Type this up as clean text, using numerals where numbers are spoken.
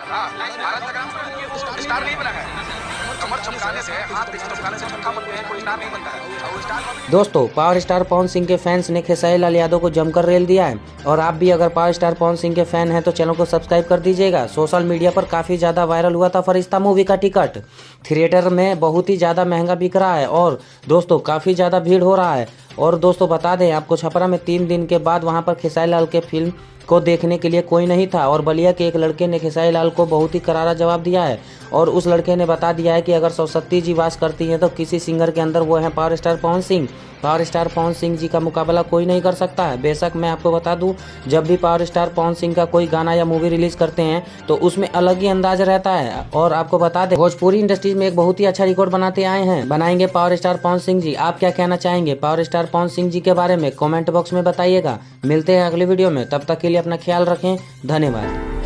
हाँ, भारत का स्टार नहीं बना है। कमर चमकाने से, हाथ चमकाने से छक्का बनते हैं, कोई स्टार नहीं बनता है। और वो स्टार दोस्तों, पावर स्टार पवन सिंह के फैंस ने खेसारी लाल यादव को जमकर रेल दिया है और आप भी अगर पावर स्टार पवन सिंह के फैन हैं तो चैनल को सब्सक्राइब कर दीजिएगा। सोशल मीडिया पर काफ़ी ज़्यादा वायरल हुआ था फरिश्ता मूवी का टिकट। थिएटर में बहुत ही ज़्यादा महंगा बिक रहा है और दोस्तों काफ़ी ज़्यादा भीड़ हो रहा है। और दोस्तों बता दें आपको, छपरा में 3 दिन के बाद वहाँ पर खेसारी लाल के फिल्म को देखने के लिए कोई नहीं था और बलिया के एक लड़के ने खेसारी लाल को बहुत ही करारा जवाब दिया है और उस लड़के ने बता दिया है कि अगर सरस्वती जी वास करती हैं तो किसी सिंगर के अंदर वो है power star Pawan Singh. Power star Pawan Singh ji का मुकाबला कोई नहीं कर सकता है। बेशक मैं आपको बता दूं, जब भी पावर स्टार पवन सिंह का कोई गाना या मूवी रिलीज करते हैं तो उसमें अलग ही अंदाज रहता है। और आपको बता दें, भोजपुरी इंडस्ट्रीज में एक बहुत ही अच्छा रिकॉर्ड बनाते आए हैं, बनाएंगे पावर स्टार पवन सिंह जी। आप क्या कहना चाहेंगे पावर स्टार पवन सिंह जी के बारे में? कमेंट बॉक्स में बताइएगा। मिलते हैं अगली वीडियो में, तब तक के लिए अपना ख्याल रखें। धन्यवाद।